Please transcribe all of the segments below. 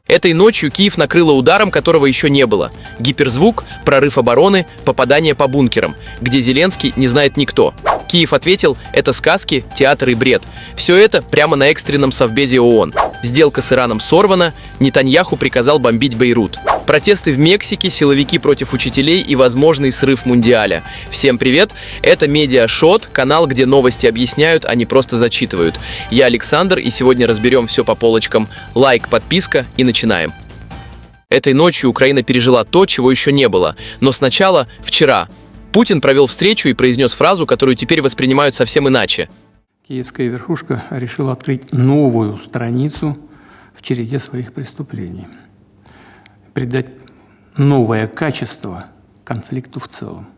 Этой ночью Киев накрыло ударом, которого еще не было. Гиперзвук, прорыв обороны, попадание по бункерам, где Зеленский не знает никто. Киев ответил: это сказки, театр и бред. Все это прямо на экстренном совбезе ООН. Сделка с Ираном сорвана, Нетаньяху приказал бомбить Бейрут. Протесты в Мексике, силовики против учителей и возможный срыв Мундиаля. Всем привет! Это Медиашот, канал, где новости объясняют, а не просто зачитывают. Я Александр, и сегодня разберем все по полочкам. Лайк, подписка и начинаем. Этой ночью Украина пережила то, чего еще не было. Но сначала, вчера, Путин провел встречу и произнес фразу, которую теперь воспринимают совсем иначе. Киевская верхушка решила открыть новую страницу в череде своих преступлений. Придать новое качество конфликту в целом.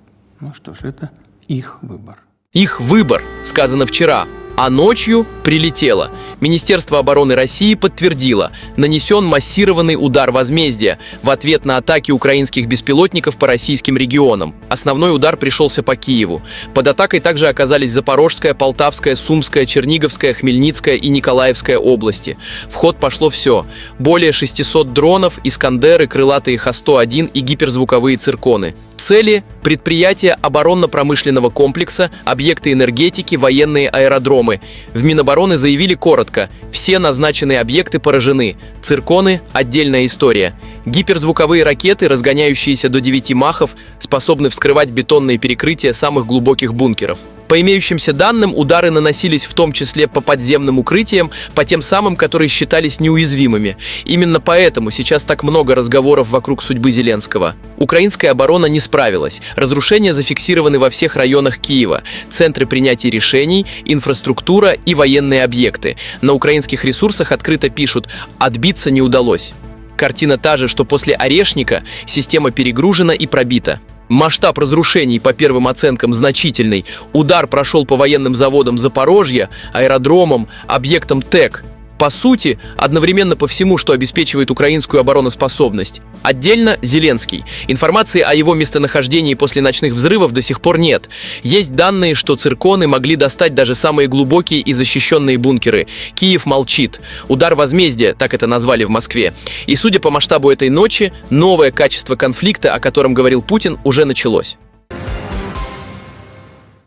Ну что ж, это их выбор. Их выбор, сказано вчера, а ночью прилетело. Министерство обороны России подтвердило: нанесен массированный удар возмездия в ответ на атаки украинских беспилотников по российским регионам. Основной удар пришелся по Киеву. Под атакой также оказались Запорожская, Полтавская, Сумская, Черниговская, Хмельницкая и Николаевская области. В ход пошло все. Более 600 дронов, Искандеры, крылатые Х-101 и гиперзвуковые цирконы. Цели – предприятия оборонно-промышленного комплекса, объекты энергетики, военные аэродромы. В Минобороны заявили коротко: все назначенные объекты поражены. Цирконы – отдельная история. Гиперзвуковые ракеты, разгоняющиеся до 9 махов, способны вскрывать бетонные перекрытия самых глубоких бункеров. По имеющимся данным, удары наносились в том числе по подземным укрытиям, по тем самым, которые считались неуязвимыми. Именно поэтому сейчас так много разговоров вокруг судьбы Зеленского. Украинская оборона не справилась. Разрушения зафиксированы во всех районах Киева. Центры принятия решений, инфраструктура и военные объекты. На украинских ресурсах открыто пишут: отбиться не удалось. Картина та же, что после Орешника система перегружена и пробита. Масштаб разрушений, по первым оценкам, значительный. Удар прошел по военным заводам Запорожья, аэродромам, объектам ТЭК. По сути, одновременно по всему, что обеспечивает украинскую обороноспособность. Отдельно Зеленский. Информации о его местонахождении после ночных взрывов до сих пор нет. Есть данные, что цирконы могли достать даже самые глубокие и защищенные бункеры. Киев молчит. Удар возмездия, так это назвали в Москве. И судя по масштабу этой ночи, новое качество конфликта, о котором говорил Путин, уже началось.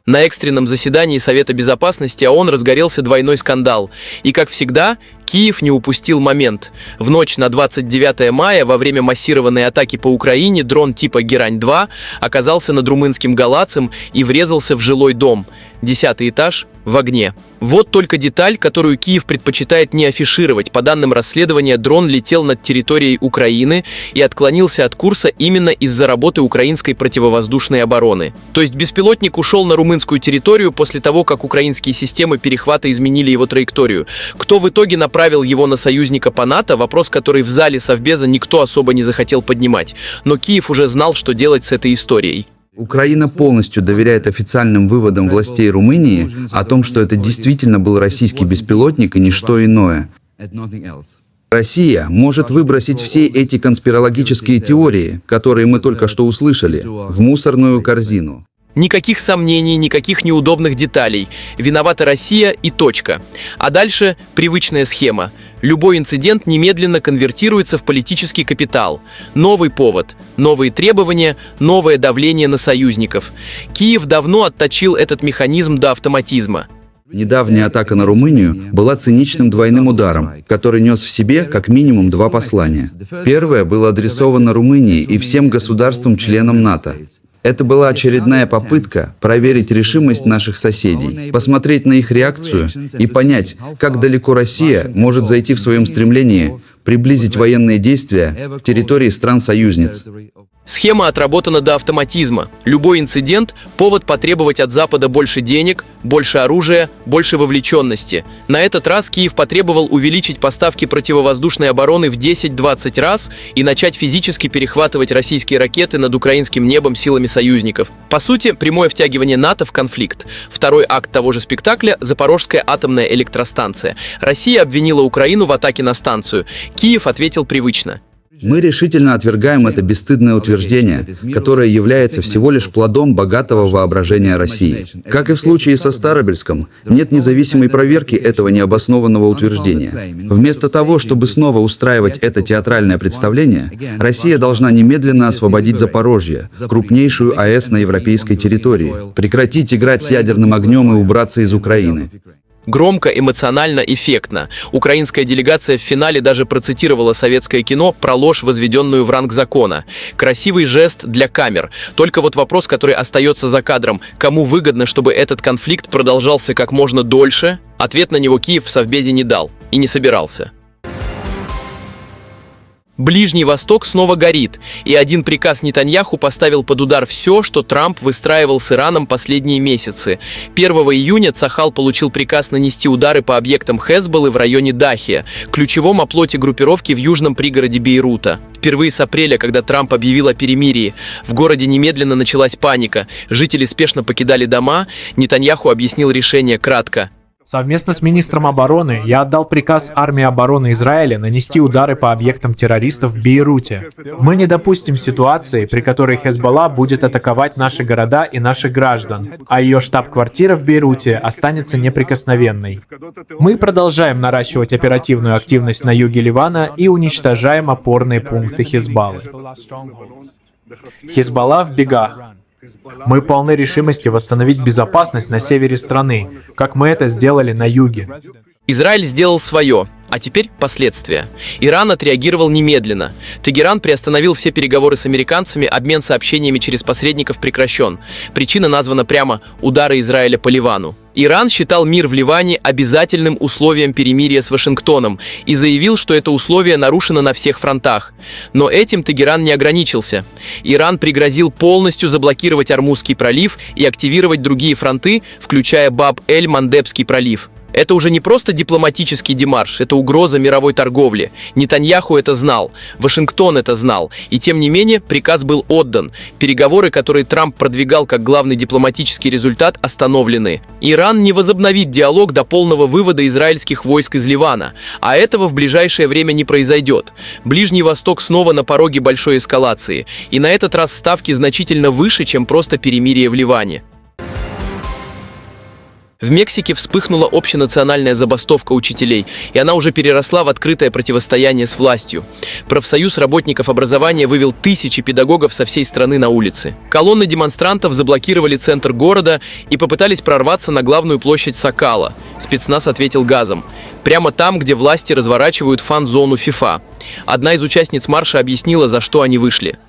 На экстренном заседании Совета Безопасности ООН разгорелся двойной скандал. И, как всегда, Киев не упустил момент. В ночь на 29 мая во время массированной атаки по Украине дрон типа Герань-2 оказался над румынским Галацем и врезался в жилой дом. 10-й этаж в огне. Вот только деталь, которую Киев предпочитает не афишировать. По данным расследования, дрон летел над территорией Украины и отклонился от курса именно из-за работы украинской противовоздушной обороны. То есть беспилотник ушел на румынскую территорию после того, как украинские системы перехвата изменили его траекторию. Кто в итоге направил его на союзника по НАТО, вопрос, который в зале Совбеза никто особо не захотел поднимать. Но Киев уже знал, что делать с этой историей. Украина полностью доверяет официальным выводам властей Румынии о том, что это действительно был российский беспилотник и ничто иное. Россия может выбросить все эти конспирологические теории, которые мы только что услышали, в мусорную корзину. Никаких сомнений, никаких неудобных деталей. Виновата Россия и точка. А дальше привычная схема. Любой инцидент немедленно конвертируется в политический капитал. Новый повод, новые требования, новое давление на союзников. Киев давно отточил этот механизм до автоматизма. Недавняя атака на Румынию была циничным двойным ударом, который нес в себе как минимум два послания. Первое было адресовано Румынии и всем государствам-членам НАТО. Это была очередная попытка проверить решимость наших соседей, посмотреть на их реакцию и понять, как далеко Россия может зайти в своем стремлении приблизить военные действия к территории стран-союзниц. Схема отработана до автоматизма. Любой инцидент – повод потребовать от Запада больше денег, больше оружия, больше вовлеченности. На этот раз Киев потребовал увеличить поставки противовоздушной обороны в 10-20 раз и начать физически перехватывать российские ракеты над украинским небом силами союзников. По сути, прямое втягивание НАТО в конфликт. Второй акт того же спектакля – Запорожская атомная электростанция. Россия обвинила Украину в атаке на станцию. Киев ответил привычно. Мы решительно отвергаем это бесстыдное утверждение, которое является всего лишь плодом богатого воображения России. Как и в случае со Старобельском, нет независимой проверки этого необоснованного утверждения. Вместо того, чтобы снова устраивать это театральное представление, Россия должна немедленно освободить Запорожье, крупнейшую АЭС на европейской территории, прекратить играть с ядерным огнем и убраться из Украины. Громко, эмоционально, эффектно. Украинская делегация в финале даже процитировала советское кино про ложь, возведенную в ранг закона. Красивый жест для камер. Только вот вопрос, который остается за кадром: кому выгодно, чтобы этот конфликт продолжался как можно дольше? Ответ на него Киев в Совбезе не дал и не собирался. Ближний Восток снова горит, и один приказ Нетаньяху поставил под удар все, что Трамп выстраивал с Ираном последние месяцы. 1 июня Цахал получил приказ нанести удары по объектам Хезболлы в районе Дахия, ключевом оплоте группировки в южном пригороде Бейрута. Впервые с апреля, когда Трамп объявил о перемирии, в городе немедленно началась паника. Жители спешно покидали дома. Нетаньяху объяснил решение кратко. Совместно с министром обороны я отдал приказ армии обороны Израиля нанести удары по объектам террористов в Бейруте. Мы не допустим ситуации, при которой Хезболла будет атаковать наши города и наших граждан, а ее штаб-квартира в Бейруте останется неприкосновенной. Мы продолжаем наращивать оперативную активность на юге Ливана и уничтожаем опорные пункты Хезболлы. Хезболла в бегах. Мы полны решимости восстановить безопасность на севере страны, как мы это сделали на юге. Израиль сделал свое, а теперь последствия. Иран отреагировал немедленно. Тегеран приостановил все переговоры с американцами, обмен сообщениями через посредников прекращен. Причина названа прямо: удары Израиля по Ливану. Иран считал мир в Ливане обязательным условием перемирия с Вашингтоном и заявил, что это условие нарушено на всех фронтах. Но этим Тегеран не ограничился. Иран пригрозил полностью заблокировать Ормузский пролив и активировать другие фронты, включая Баб-эль-Мандебский пролив. Это уже не просто дипломатический демарш, это угроза мировой торговли. Нетаньяху это знал, Вашингтон это знал, и тем не менее приказ был отдан. Переговоры, которые Трамп продвигал как главный дипломатический результат, остановлены. Иран не возобновит диалог до полного вывода израильских войск из Ливана, а этого в ближайшее время не произойдет. Ближний Восток снова на пороге большой эскалации, и на этот раз ставки значительно выше, чем просто перемирие в Ливане. В Мексике вспыхнула общенациональная забастовка учителей, и она уже переросла в открытое противостояние с властью. Профсоюз работников образования вывел тысячи педагогов со всей страны на улицы. Колонны демонстрантов заблокировали центр города и попытались прорваться на главную площадь Сокала. Спецназ ответил газом. Прямо там, где власти разворачивают фан-зону ФИФА. Одна из участниц марша объяснила, за что они вышли.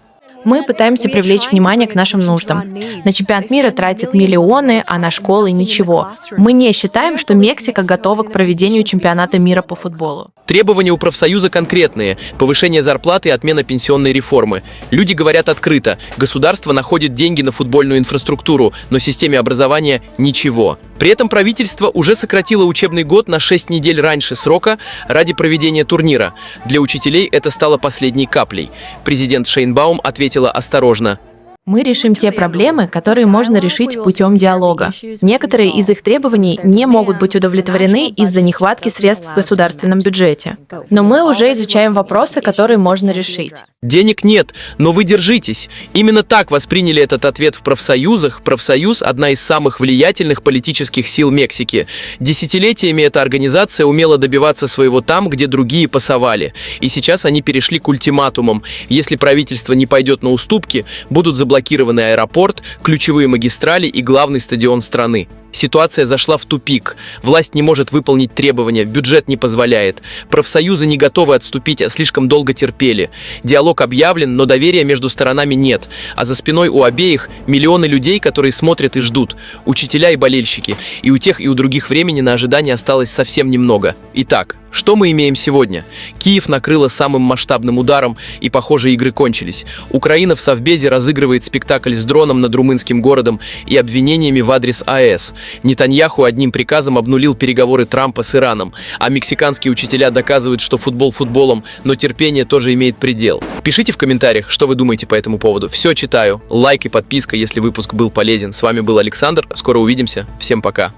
Мы пытаемся привлечь внимание к нашим нуждам. На чемпионат мира тратят миллионы, а на школы ничего. Мы не считаем, что Мексика готова к проведению чемпионата мира по футболу. Требования у профсоюза конкретные: повышение зарплаты и отмена пенсионной реформы. Люди говорят открыто: государство находит деньги на футбольную инфраструктуру, но системе образования ничего. При этом правительство уже сократило учебный год на 6 недель раньше срока ради проведения турнира. Для учителей это стало последней каплей. Президент Шейнбаум ответила осторожно: Мы решим те проблемы, которые можно решить путем диалога. Некоторые из их требований не могут быть удовлетворены из-за нехватки средств в государственном бюджете. Но мы уже изучаем вопросы, которые можно решить. Денег нет, но вы держитесь. Именно так восприняли этот ответ в профсоюзах. Профсоюз – одна из самых влиятельных политических сил Мексики. Десятилетиями эта организация умела добиваться своего там, где другие пасовали. И сейчас они перешли к ультиматумам. Если правительство не пойдет на уступки, будут заблокированы аэропорт, ключевые магистрали и главный стадион страны. Ситуация зашла в тупик. Власть не может выполнить требования, бюджет не позволяет. Профсоюзы не готовы отступить, а слишком долго терпели. Диалог объявлен, но доверия между сторонами нет. А за спиной у обеих миллионы людей, которые смотрят и ждут. Учителя и болельщики. И у тех, и у других времени на ожидание осталось совсем немного. Итак, что мы имеем сегодня? Киев накрыло самым масштабным ударом, и, похоже, игры кончились. Украина в Совбезе разыгрывает спектакль с дроном над румынским городом и обвинениями в адрес АЭС. Нетаньяху одним приказом обнулил переговоры Трампа с Ираном, а мексиканские учителя доказывают, что футбол футболом, но терпение тоже имеет предел. Пишите в комментариях, что вы думаете по этому поводу. Все читаю. Лайк и подписка, если выпуск был полезен. С вами был Александр. Скоро увидимся. Всем пока.